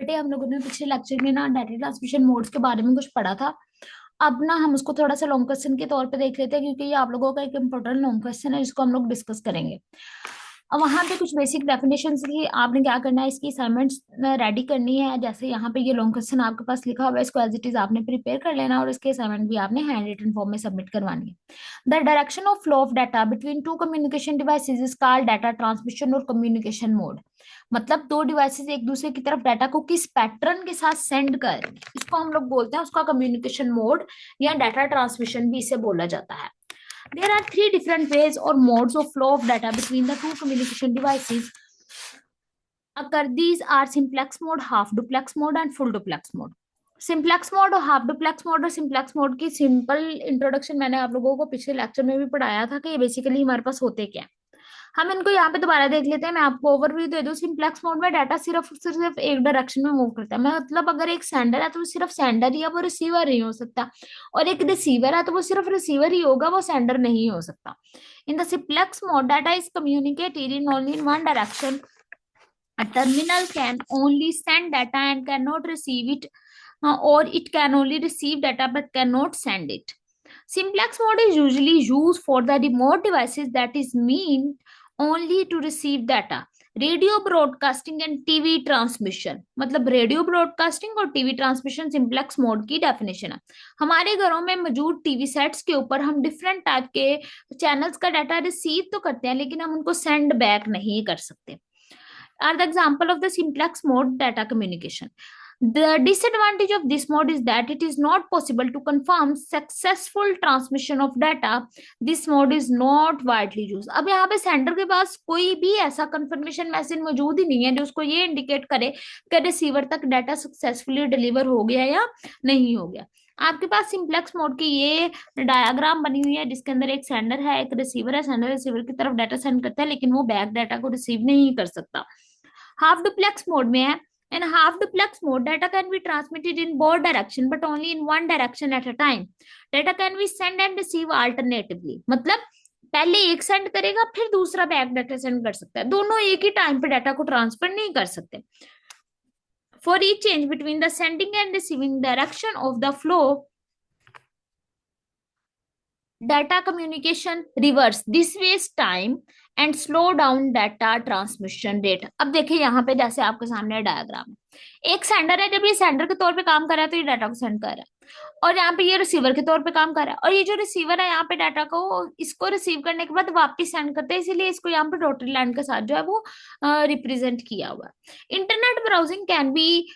बेटे हम लोगों ने पिछले लेक्चर में ना डाटा ट्रांसमिशन मोड्स के बारे में कुछ पढ़ा था। अब ना हम उसको थोड़ा सा लॉन्ग क्वेश्चन के तौर पे देख लेते हैं, क्योंकि ये आप लोगों का एक इम्पोर्टेंट लॉन्ग क्वेश्चन है जिसको हम लोग डिस्कस करेंगे। अब वहां पे कुछ बेसिक डेफिनेशन की आपने क्या करना है, इसकी असाइनमेंट्स रेडी करनी है। जैसे यहाँ पे ये लॉन्ग क्वेश्चन आपके पास लिखा हुआ है, इसको एज इट इज आपने प्रिपेयर कर लेना और इसके असाइनमेंट भी आपने हैंड रिटन फॉर्म में सबमिट करवानी है। The direction of flow of data between two communication devices is called data transmission और कम्युनिकेशन मोड। मतलब दो डिवाइसेस एक दूसरे की तरफ डाटा को किस पैटर्न के साथ सेंड कर रही है, इसको हम लोग बोलते हैं उसका कम्युनिकेशन मोड या डाटा ट्रांसमिशन भी इसे बोला जाता है। There are three different ways or modes of flow of data between the two communication devices. Occur these are simplex mode, half duplex mode, and full duplex mode. Simplex mode और half duplex mode और simplex mode की simple introduction मैंने आप लोगों को पिछले lecture में भी पढ़ाया था कि ये बेसिकली हमारे पास होते क्या है। हम इनको यहाँ पे दोबारा देख लेते हैं। मैं आपको ओवरव्यू दे दूं। सिंप्लेक्स मोड में डाटा सिर्फ सिर्फ एक डायरेक्शन में मूव करता है। मतलब अगर एक सेंडर है तो वो सिर्फ सेंडर ही है, वो रिसीवर नहीं हो सकता। और एक रिसीवर है तो वो सिर्फ रिसीवर ही होगा, वो सेंडर नहीं हो सकता। In the simplex mode data is communicated in only in one direction. A terminal can only send data and cannot receive it, or it can only receive data but cannot send it. Simplex mode is usually used for the remote devices that is meant only to receive data. Radio broadcasting and TV transmission, मतलब radio broadcasting और TV transmission simplex mode की definition है। हमारे घरों में मौजूद TV sets के ऊपर हम डिफरेंट टाइप के चैनल्स का डाटा रिसीव तो करते हैं, लेकिन हम उनको सेंड बैक नहीं कर सकते। Are the example of the simplex mode data communication. The disadvantage of this mode is that it is not possible to confirm successful transmission of data. This mode is not widely used. अब यहाँ पे sender के पास कोई भी ऐसा confirmation message मौजूद ही नहीं है जो उसको ये इंडिकेट करे कि रिसीवर तक डाटा सक्सेसफुली डिलीवर हो गया या नहीं हो गया। आपके पास सिंप्लेक्स मोड की ये डायग्राम बनी हुई है जिसके अंदर एक सेंडर है, एक रिसीवर है। सेंडर रिसीवर की तरफ डाटा सेंड करता है, लेकिन वो बैक डाटा को रिसीव नहीं कर सकता। हाफ डुप्लेक्स मोड में है। In half duplex mode, data can be transmitted in both direction, but only in one direction at a time. Data can be sent and receive alternatively. मतलब पहले एक send करेगा फिर दूसरा बैक डाटा सेंड कर सकता है, दोनों एक ही टाइम पे डाटा को ट्रांसफर नहीं कर सकते। For each change between the sending and receiving direction of the flow, data communication reverse this wastes time and slow down data transmission rate। अब देखिए यहाँ पे जैसे आपके सामने डायग्राम है, एक सेंडर है। जब ये सेंडर के तौर पे काम कर रहा है तो ये डाटा को सेंड कर रहा है, और यहाँ पे ये रिसीवर के तौर पे काम कर रहा है। और ये जो रिसीवर है यहाँ पे डाटा को इसको रिसीव करने के बाद वापस सेंड करते हैं, इसीलिए इसको यहाँ पे डॉटेड लाइन के साथ जो है वो रिप्रेजेंट किया हुआ है। Internet browsing can be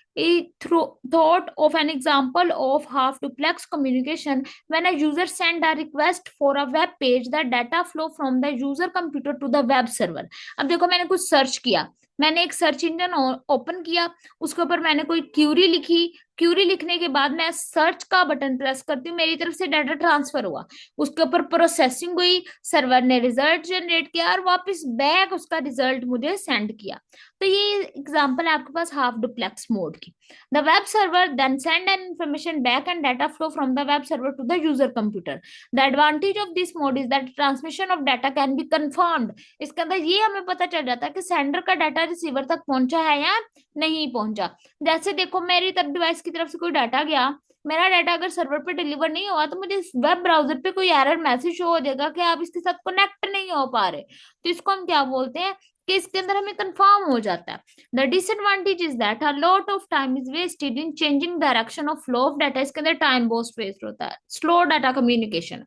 thought of an example of half duplex communication. When a user send a request for a web page, the data flow from the user computer to the web server. अब देखो मैंने कुछ search किया, मैंने एक search engine open किया, उसके ऊपर मैंने कोई क्यूरी लिखी। क्यूरी लिखने के बाद मैं सर्च का बटन प्रेस करती हूँ, मेरी तरफ से डाटा ट्रांसफर हुआ, उसके ऊपर प्रोसेसिंग हुई, सर्वर ने रिजल्ट जनरेट किया और वापस बैक उसका रिजल्ट मुझे सेंड किया। तो ये एग्जांपल है आपके पास हाफ डुप्लेक्स मोड की। The web server then send an information back and data flow from the web server to the user computer. The advantage of this mode is that transmission of data can be confirmed. इसके अंदर ये हमें पता चल जाता है कि sender का डाटा रिसीवर तक पहुंचा है या नहीं पहुंचा। जैसे देखो मेरी तरफ डिवाइस की तरफ से कोई डाटा गया, मेरा डाटा अगर सर्वर पे डिलीवर नहीं हुआ तो मुझे वेब ब्राउजर पे कोई एरर मैसेज शो हो जाएगा कि आप इसके साथ कनेक्ट नहीं हो पा रहे। तो इसको हम क्या बोलते हैं कि इसके अंदर हमें कंफर्म हो जाता है। The disadvantage is that a lot of time is wasted in changing direction of flow of data. इसके अंदर टाइम बहुत वेस्ट होता है, स्लो डाटा कम्युनिकेशन।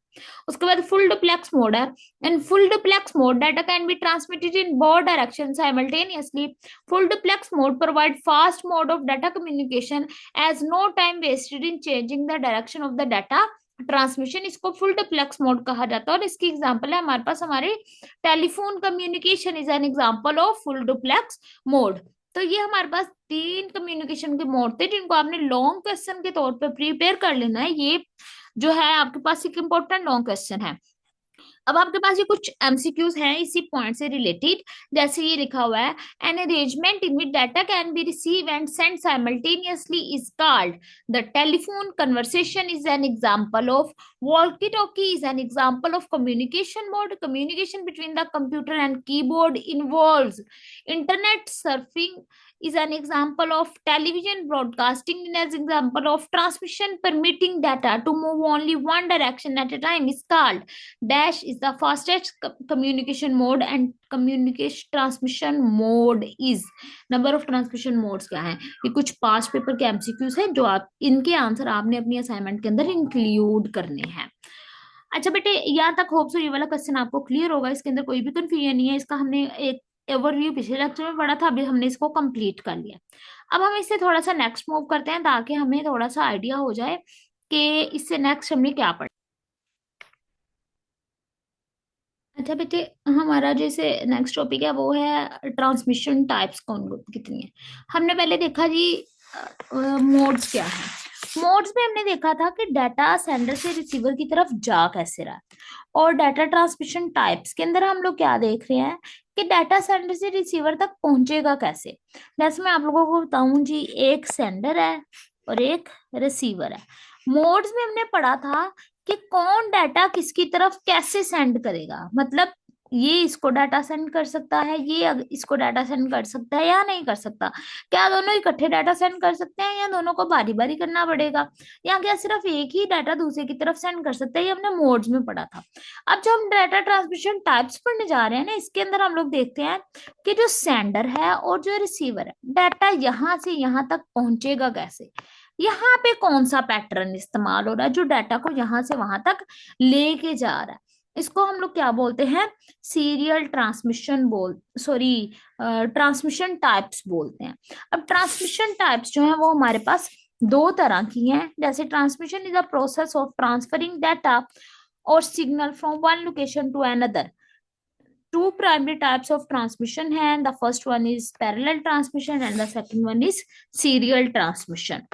उसके बाद फुल डुप्लेक्स मोड है। In full duplex mode data can be transmitted in both direction simultaneously. Full duplex mode provide fast mode of data communication as no time wasted in changing the direction of the data transmission. इसको full duplex mode कहा जाता है और इसकी example है हमारे पास हमारे telephone communication is an example of full duplex mode. तो ये हमारे पास तीन कम्युनिकेशन के मोड थे जिनको आपने लॉन्ग क्वेश्चन के तौर पे प्रिपेयर कर लेना है। ये जो है आपके पास एक इंपॉर्टेंट लॉन्ग क्वेश्चन है। अब आपके पास ये कुछ एमसीक्यूज हैं इसी पॉइंट से रिलेटेड। जैसे ये लिखा हुआ है, an arrangement in which data can be receive and send simultaneously is called the telephone conversation is an example of walkie talkie is an example of communication mode communication between the computer and keyboard involves internet surfing is an example of television broadcasting and as example of transmission permitting data to move only one direction at a time is called dash is the fastest communication mode and communication transmission mode is number of transmission modes क्या है। ये कुछ past paper के MCQs हैं जो आप इनके answer आपने अपनी असाइनमेंट के अंदर इंक्लूड करने हैं। अच्छा बेटे, यहाँ तक होप सो ये वाला क्वेश्चन आपको क्लियर होगा, इसके अंदर कोई भी कंफ्यूजन नहीं है। इसका हमने एक ओवरव्यू पिछले लेक्चर में पढ़ा था, अभी हमने इसको कंप्लीट कर लिया। अब हम इससे थोड़ा सा नेक्स्ट मूव करते हैं ताकि हमें थोड़ा सा आइडिया हो जाए कि इससे नेक्स्ट हमने क्या पढ़ा। अच्छा बेटे, हमारा जैसे नेक्स्ट टॉपिक है वो है ट्रांसमिशन टाइप्स कौन कितनी है। हमने पहले देखा जी मोड्स क्या है। मोड्स में हमने देखा था कि डाटा सेंडर से रिसीवर की तरफ जा कैसे रहा है। और डाटा ट्रांसमिशन टाइप्स के अंदर हम लोग क्या देख रहे हैं कि डाटा सेंडर से रिसीवर तक पहुंचेगा कैसे। जैसे मैं आप लोगों को बताऊं जी, एक सेंडर है और एक रिसीवर है। मोड्स में हमने पढ़ा था कि कौन डाटा किसकी तरफ कैसे सेंड करेगा, मतलब ये इसको डाटा सेंड कर सकता है, ये इसको डाटा सेंड कर सकता है या नहीं कर सकता। क्या दोनों इकट्ठे डाटा सेंड कर सकते हैं या दोनों को बारी बारी करना पड़ेगा, या क्या सिर्फ एक ही डाटा दूसरे की तरफ सेंड कर सकता है। ये हमने मोड्स में पढ़ा था। अब जब हम डाटा ट्रांसमिशन टाइप्स पढ़ने जा रहे हैं ना, इसके अंदर हम लोग देखते हैं कि जो सेंडर है और जो रिसीवर है, डाटा यहां से यहां तक पहुंचेगा कैसे, यहाँ पे कौन सा पैटर्न इस्तेमाल हो रहा है जो डाटा को यहां से वहां तक लेके जा रहा है। इसको हम लोग क्या बोलते हैं, सीरियल ट्रांसमिशन बोल सॉरी ट्रांसमिशन टाइप्स बोलते हैं। अब ट्रांसमिशन टाइप्स जो है वो हमारे पास दो तरह की हैं। जैसे transmission is a process of transferring data और signal from one location to another. Two primary types of transmission है, the first one is parallel transmission and the second one is serial transmission।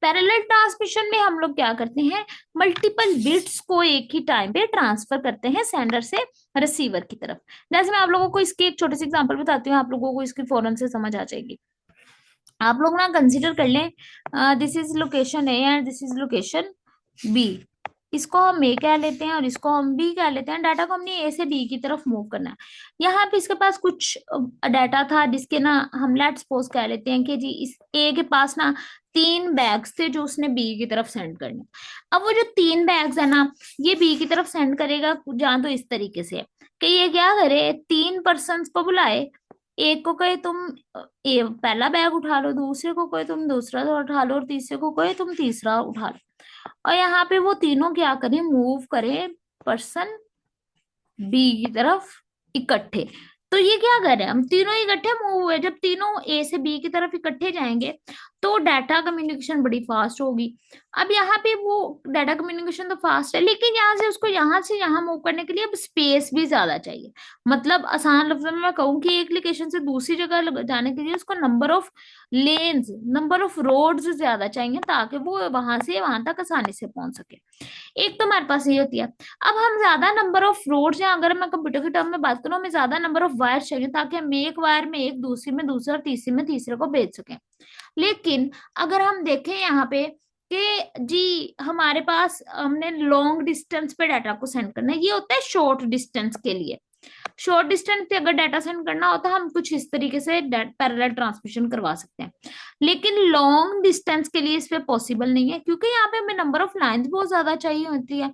Parallel transmission में हम लोग क्या करते हैं, multiple bits को एक ही टाइम पे ट्रांसफर करते हैं सेंडर से रिसीवर की तरफ। जैसे मैं आप लोगों को इसकी एक छोटी सी एग्जांपल बताती हूँ, आप लोगों को इसकी फौरन से समझ आ जाएगी। आप लोग ना कंसीडर कर लें, this is location A and this is location B. इसको हम ए कह लेते हैं और इसको हम बी कह लेते हैं। डाटा को हमने ए से बी की तरफ मूव करना है। यहाँ पे इसके पास कुछ डाटा था जिसके ना हम लेट्स सपोज कह लेते हैं कि जी इस ए के पास ना 3 बैग्स थे जो उसने बी की तरफ सेंड करने। अब वो जो 3 बैग्स है ना, ये बी की तरफ सेंड करेगा जहाँ तो इस तरीके से कि ये क्या करे, 3 पर्सन को बुलाए। एक को कहे तुम पहला बैग उठा लो, दूसरे को कहे तुम दूसरा उठा लो, और तीसरे को कहे तुम तीसरा उठा लो। और यहाँ पे वो तीनों क्या करें, मूव करें पर्सन बी की तरफ इकट्ठे। तो ये क्या कर रहे हैं, हम तीनों इकट्ठे मूव हुए। जब तीनों ए से बी की तरफ इकट्ठे जाएंगे तो डाटा कम्युनिकेशन बड़ी फास्ट होगी। अब यहाँ पे वो डाटा कम्युनिकेशन तो फास्ट है, लेकिन यहाँ से उसको यहाँ से यहाँ मूव करने के लिए अब स्पेस भी ज्यादा चाहिए। मतलब आसान लफ्जों में मैं कहूँ कि एक लोकेशन से दूसरी जगह जाने के लिए उसको number of lanes, number of roads ज्यादा चाहिए ताकि वो वहां से वहां तक आसानी से पहुंच सके। एक तो हमारे पास ये होती है। अब हम ज्यादा नंबर ऑफ रोड्स, या अगर मैं कंप्यूटर के टर्म में बात करूं, हमें ज्यादा नंबर ऑफ वायर चाहिए ताकि हम एक वायर में एक, दूसरी में दूसरा और तीसरी में तीसरे को भेज सकें। लेकिन अगर हम देखें यहाँ पे कि जी हमारे पास हमने लॉन्ग डिस्टेंस पे डाटा को सेंड करना है, ये होता है शॉर्ट डिस्टेंस के लिए। शॉर्ट डिस्टेंस पे अगर डाटा सेंड करना होता है हम कुछ इस तरीके से पैरेलल ट्रांसमिशन करवा सकते हैं। लेकिन लॉन्ग डिस्टेंस के लिए इस पे पॉसिबल नहीं है क्योंकि यहाँ पे हमें नंबर ऑफ लाइंस बहुत ज्यादा चाहिए होती है।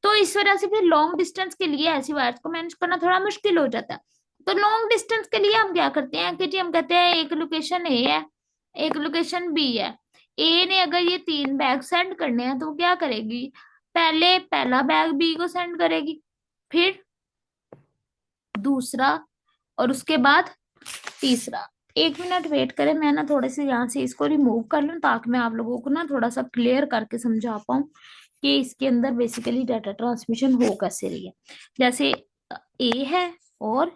तो इस वजह से फिर लॉन्ग डिस्टेंस के लिए ऐसी वायर्स को मैनेज करना थोड़ा मुश्किल हो जाता है। तो लॉन्ग डिस्टेंस के लिए हम क्या करते हैं कि जी हम कहते हैं एक लोकेशन ए है, एक लोकेशन बी है। ए ने अगर ये 3 बैग सेंड करने हैं तो वो क्या करेगी, पहले पहला बैग बी को सेंड करेगी, फिर दूसरा, और उसके बाद तीसरा। 1 मिनट वेट करें, मैं ना थोड़े से यहाँ से इसको रिमूव कर लूँ ताकि मैं आप लोगों को ना थोड़ा सा क्लियर करके समझा पाऊँ कि इसके अंदर बेसिकली डाटा ट्रांसमिशन हो कैसे रही है। जैसे ए है और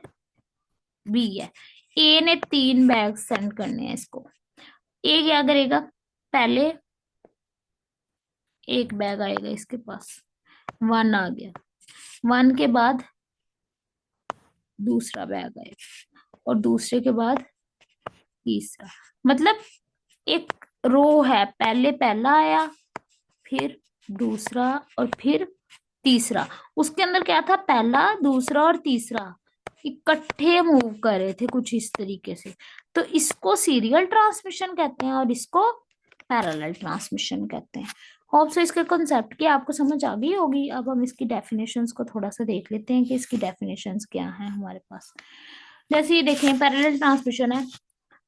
बी है। ए ने 3 बैग सेंड करने हैं इसको। ए क्या करेगा, पहले एक बैग आएगा इसके पास, 1 आ गया। वन के बाद दूसरा बैग आए और दूसरे के बाद तीसरा, मतलब एक रो है, पहले पहला आया, फिर दूसरा और फिर तीसरा। उसके अंदर क्या था, पहला दूसरा और तीसरा इकट्ठे मूव कर रहे थे कुछ इस तरीके से। तो इसको सीरियल ट्रांसमिशन कहते हैं और इसको पैरेलल ट्रांसमिशन कहते हैं। होप सो इसके कॉन्सेप्ट की आपको समझ आ गई होगी। अब हम इसकी डेफिनेशंस को थोड़ा सा देख लेते हैं कि इसकी डेफिनेशंस क्या हैं हमारे पास। जैसे ये देखें, पैरेलल ट्रांसमिशन है,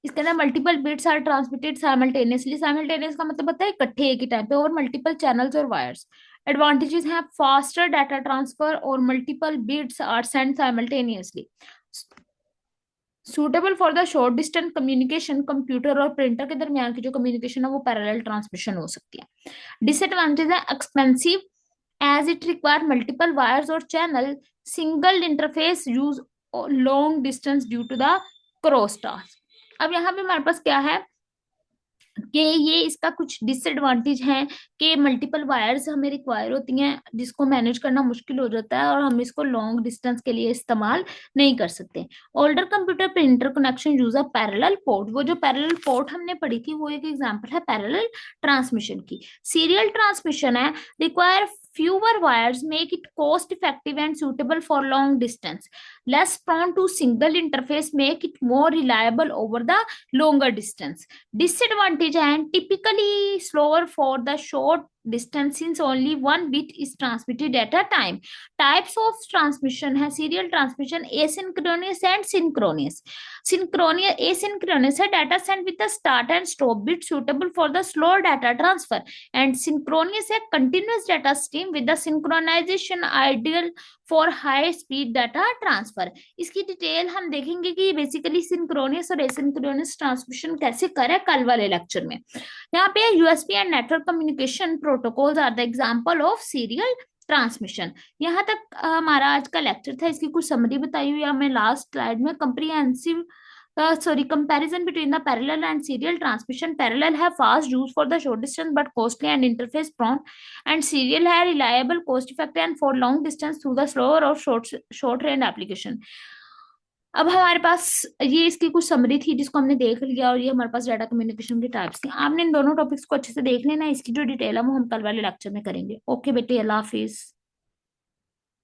इसके अंदर multiple bits are transmitted simultaneously. Simultaneous का मतलब होता है इकट्ठे एक ही टाइम पे, और मल्टीपल चैनल्स और वायर्स। एडवांटेजेस हैं, फास्टर डाटा ट्रांसफर और multiple bits are send simultaneously. Suitable for the short distance communication, computer और प्रिंटर के दरमियान की जो कम्युनिकेशन है वो पैरेलल ट्रांसमिशन हो सकती है। डिसएडवांटेज है, expensive as it require multiple wires और channel, single interface use long distance due to the cross task. अब यहाँ पे हमारे पास क्या है कि ये इसका कुछ डिसएडवांटेज है कि मल्टीपल वायर्स हमें रिक्वायर होती हैं जिसको मैनेज करना मुश्किल हो जाता है और हम इसको लॉन्ग डिस्टेंस के लिए इस्तेमाल नहीं कर सकते। ओल्डर कंप्यूटर पे interconnection use a parallel port, वो जो पैरेलल पोर्ट हमने पढ़ी थी वो एक एग्जांपल है पैरेलल ट्रांसमिशन की। सीरियल ट्रांसमिशन है, require fewer wires, make it cost effective and suitable for long distance, less prone to single interface, make it more reliable over the longer distance। Disadvantage and typically slower for the short distance since only one bit is transmitted at a time। Types of transmission है, serial transmission, asynchronous and synchronous। Synchronous, asynchronous है, data sent with the start and stop bit suitable for the slow data transfer, and synchronous है, continuous data stream with the synchronization ideal for high speed data transfer। इसकी detail हम देखेंगे कि basically synchronous और एसिंक्रोनियस transmission कैसे करें कल वाले लेक्चर में। यहाँ पे USB and network communication protocols are the example of serial transmission. यहाँ तक हमारा आज का लेक्चर था। इसकी कुछ समरी बताई हुई है हमें लास्ट स्लाइड में। Comprehensive comparison between the parallel and serial transmission। parallel है fast, used for the short distance but costly and interface prone, and serial है reliable, cost effective and for long distance through the slower or short range application। अब हमारे पास ये इसकी कुछ summary थी जिसको हमने देख लिया, और ये हमारे पास डाटा कम्युनिकेशन की टाइप्स थी। आपने इन दोनों टॉपिक्स को अच्छे से देख लेना। इसकी जो डिटेल है वो हम कल वाले लेक्चर में करेंगे। ओके बेटे, अल्लाह हाफिज।